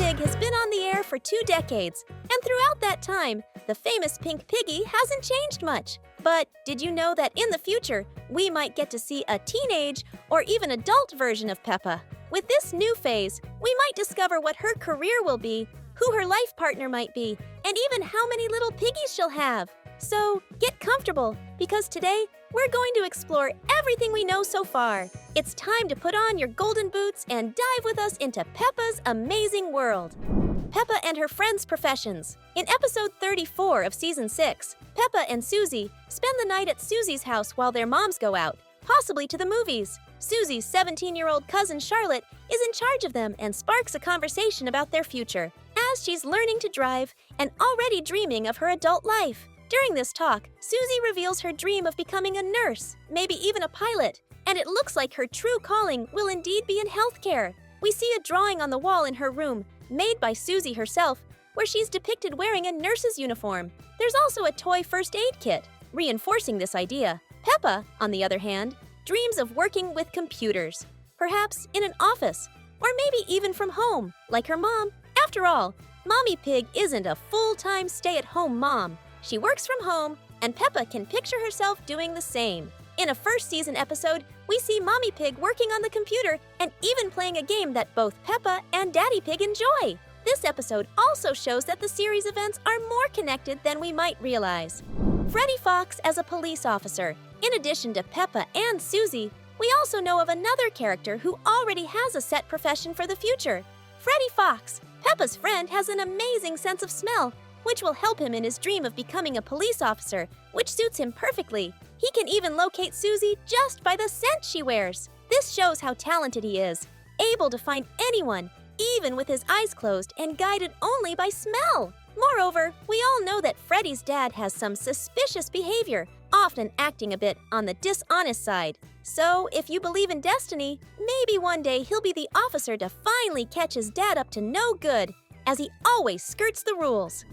Pig has been on the air for 2 decades, and throughout that time, the famous pink piggy hasn't changed much. But did you know that in the future, we might get to see a teenage or even adult version of Peppa? With this new phase, we might discover what her career will be, who her life partner might be, and even how many little piggies she'll have. So get comfortable, because today we're going to explore everything we know so far. It's time to put on your golden boots and dive with us into Peppa's amazing world. Peppa and her friends' professions. In episode 34 of season 6, Peppa and Susie spend the night at Susie's house while their moms go out, possibly to the movies. Susie's 17-year-old cousin Charlotte is in charge of them and sparks a conversation about their future, as she's learning to drive and already dreaming of her adult life. During this talk, Susie reveals her dream of becoming a nurse, maybe even a pilot, and it looks like her true calling will indeed be in healthcare. We see a drawing on the wall in her room, made by Susie herself, where she's depicted wearing a nurse's uniform. There's also a toy first aid kit, reinforcing this idea. Peppa, on the other hand, dreams of working with computers, perhaps in an office, or maybe even from home, like her mom. After all, Mommy Pig isn't a full-time stay-at-home mom. She works from home, and Peppa can picture herself doing the same. In a first season episode, we see Mommy Pig working on the computer and even playing a game that both Peppa and Daddy Pig enjoy. This episode also shows that the series events are more connected than we might realize. Freddy Fox as a police officer. In addition to Peppa and Susie, we also know of another character who already has a set profession for the future. Freddy Fox, Peppa's friend, has an amazing sense of smell, which will help him in his dream of becoming a police officer, which suits him perfectly. He can even locate Susie just by the scent she wears. This shows how talented he is, able to find anyone, even with his eyes closed and guided only by smell. Moreover, we all know that Freddy's dad has some suspicious behavior, often acting a bit on the dishonest side. So, if you believe in destiny, maybe one day he'll be the officer to finally catch his dad up to no good, as he always skirts the rules.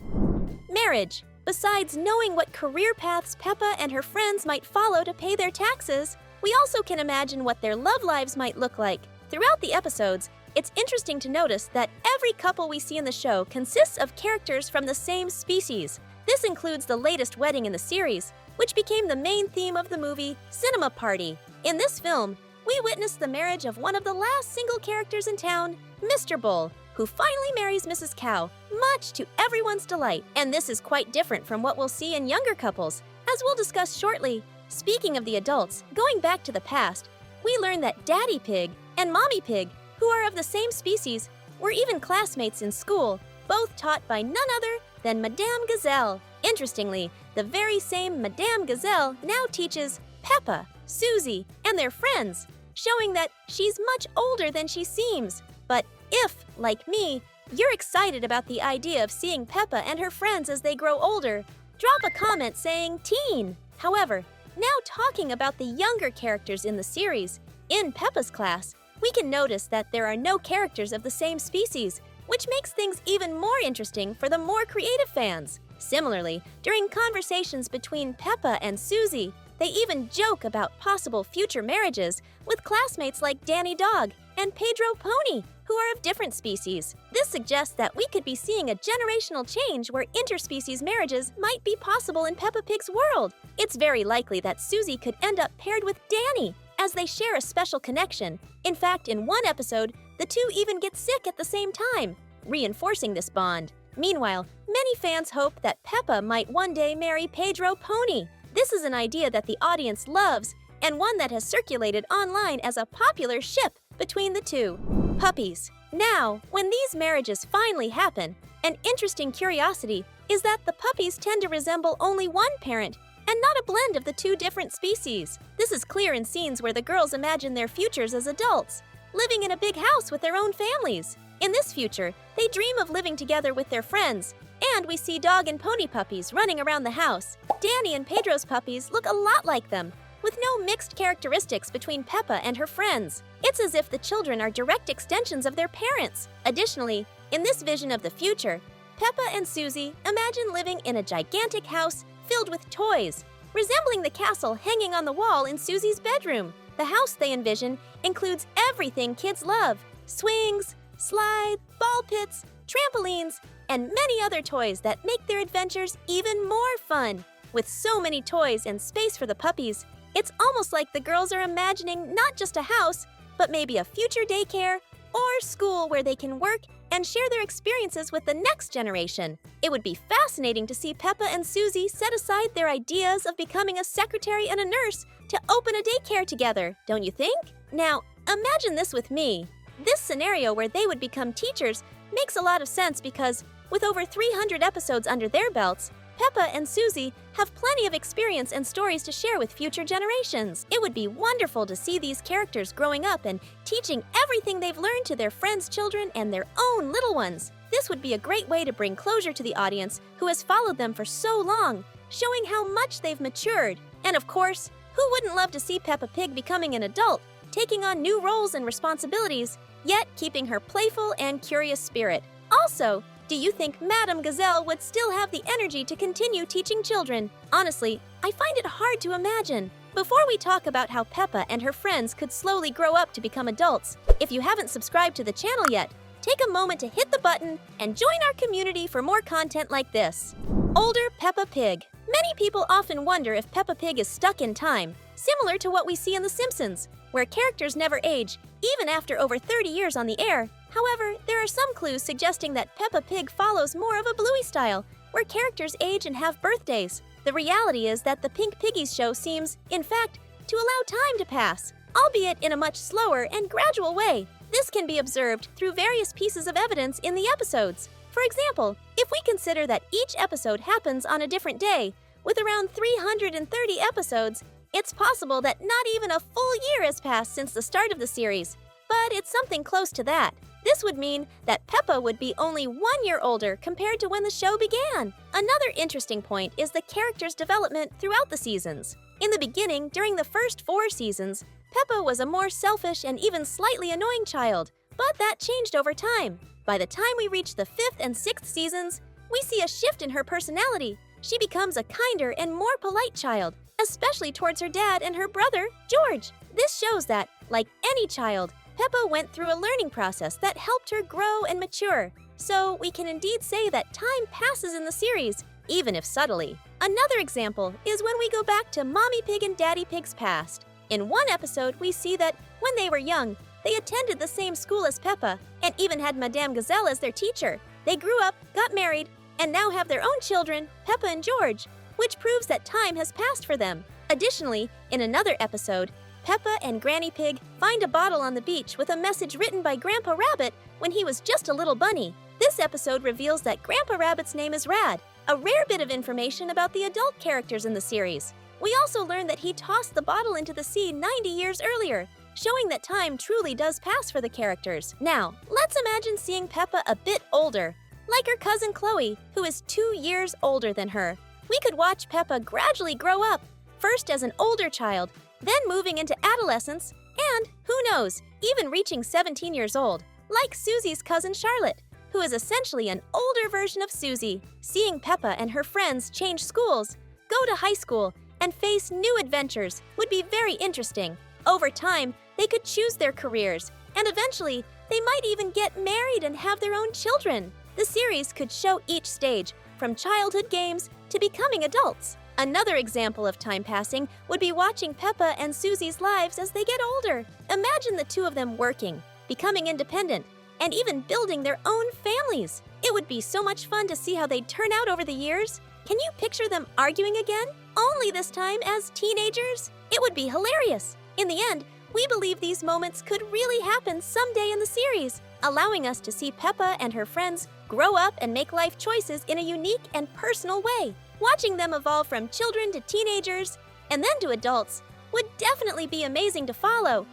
Marriage. Besides knowing what career paths Peppa and her friends might follow to pay their taxes, we also can imagine what their love lives might look like. Throughout the episodes, it's interesting to notice that every couple we see in the show consists of characters from the same species. This includes the latest wedding in the series, which became the main theme of the movie Cinema Party. In this film, we witness the marriage of one of the last single characters in town, Mr. Bull, who finally marries Mrs. Cow, much to everyone's delight. And this is quite different from what we'll see in younger couples, as we'll discuss shortly. Speaking of the adults, going back to the past, we learn that Daddy Pig and Mommy Pig, who are of the same species, were even classmates in school, both taught by none other than Madame Gazelle. Interestingly, the very same Madame Gazelle now teaches Peppa, Susie, and their friends, showing that she's much older than she seems. But if, like me, you're excited about the idea of seeing Peppa and her friends as they grow older, drop a comment saying teen. However, now talking about the younger characters in the series, in Peppa's class, we can notice that there are no characters of the same species, which makes things even more interesting for the more creative fans. Similarly, during conversations between Peppa and Susie, they even joke about possible future marriages with classmates like Danny Dog and Pedro Pony, who are of different species. This suggests that we could be seeing a generational change where interspecies marriages might be possible in Peppa Pig's world. It's very likely that Susie could end up paired with Danny, as they share a special connection. In fact, in one episode, the two even get sick at the same time, reinforcing this bond. Meanwhile, many fans hope that Peppa might one day marry Pedro Pony. This is an idea that the audience loves, and one that has circulated online as a popular ship between the two. Puppies. Now, when these marriages finally happen, an interesting curiosity is that the puppies tend to resemble only one parent and not a blend of the two different species. This is clear in scenes where the girls imagine their futures as adults, living in a big house with their own families. In this future, they dream of living together with their friends, and we see dog and pony puppies running around the house. Danny and Pedro's puppies look a lot like them, with no mixed characteristics between Peppa and her friends. It's as if the children are direct extensions of their parents. Additionally, in this vision of the future, Peppa and Susie imagine living in a gigantic house filled with toys, resembling the castle hanging on the wall in Susie's bedroom. The house they envision includes everything kids love: swings, slides, ball pits, trampolines, and many other toys that make their adventures even more fun. With so many toys and space for the puppies, it's almost like the girls are imagining not just a house, but maybe a future daycare or school where they can work and share their experiences with the next generation. It would be fascinating to see Peppa and Susie set aside their ideas of becoming a secretary and a nurse to open a daycare together, don't you think? Now, imagine this with me. This scenario where they would become teachers makes a lot of sense because, with over 300 episodes under their belts, Peppa and Susie have plenty of experience and stories to share with future generations. It would be wonderful to see these characters growing up and teaching everything they've learned to their friends' children and their own little ones. This would be a great way to bring closure to the audience who has followed them for so long, showing how much they've matured. And of course, who wouldn't love to see Peppa Pig becoming an adult, taking on new roles and responsibilities, yet keeping her playful and curious spirit? Also, do you think Madame Gazelle would still have the energy to continue teaching children? Honestly, I find it hard to imagine. Before we talk about how Peppa and her friends could slowly grow up to become adults, if you haven't subscribed to the channel yet, take a moment to hit the button and join our community for more content like this. Older Peppa Pig. Many people often wonder if Peppa Pig is stuck in time, similar to what we see in The Simpsons, where characters never age, even after over 30 years on the air. However, there are some clues suggesting that Peppa Pig follows more of a Bluey style, where characters age and have birthdays. The reality is that the Pink Piggies show seems, in fact, to allow time to pass, albeit in a much slower and gradual way. This can be observed through various pieces of evidence in the episodes. For example, if we consider that each episode happens on a different day, with around 330 episodes, it's possible that not even a full year has passed since the start of the series, but it's something close to that. This would mean that Peppa would be only 1 year older compared to when the show began. Another interesting point is the character's development throughout the seasons. In the beginning, during the first 4 seasons, Peppa was a more selfish and even slightly annoying child, but that changed over time. By the time we reach the 5th and 6th seasons, we see a shift in her personality. She becomes a kinder and more polite child, especially towards her dad and her brother, George. This shows that, like any child, Peppa went through a learning process that helped her grow and mature. So we can indeed say that time passes in the series, even if subtly. Another example is when we go back to Mommy Pig and Daddy Pig's past. In one episode, we see that when they were young, they attended the same school as Peppa and even had Madame Gazelle as their teacher. They grew up, got married, and now have their own children, Peppa and George, which proves that time has passed for them. Additionally, in another episode, Peppa and Granny Pig find a bottle on the beach with a message written by Grandpa Rabbit when he was just a little bunny. This episode reveals that Grandpa Rabbit's name is Rad, a rare bit of information about the adult characters in the series. We also learn that he tossed the bottle into the sea 90 years earlier, showing that time truly does pass for the characters. Now, let's imagine seeing Peppa a bit older, like her cousin Chloe, who is 2 years older than her. We could watch Peppa gradually grow up, first as an older child, then moving into adolescence, and, who knows, even reaching 17 years old, like Susie's cousin Charlotte, who is essentially an older version of Susie. Seeing Peppa and her friends change schools, go to high school, and face new adventures would be very interesting. Over time, they could choose their careers, and eventually, they might even get married and have their own children. The series could show each stage, from childhood games to becoming adults. Another example of time passing would be watching Peppa and Susie's lives as they get older. Imagine the two of them working, becoming independent, and even building their own families. It would be so much fun to see how they'd turn out over the years. Can you picture them arguing again? Only this time as teenagers? It would be hilarious. In the end, we believe these moments could really happen someday in the series, allowing us to see Peppa and her friends grow up and make life choices in a unique and personal way. Watching them evolve from children to teenagers and then to adults would definitely be amazing to follow.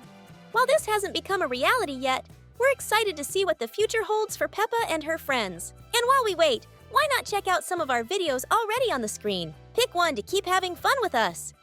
While this hasn't become a reality yet, we're excited to see what the future holds for Peppa and her friends. And while we wait, why not check out some of our videos already on the screen? Pick one to keep having fun with us.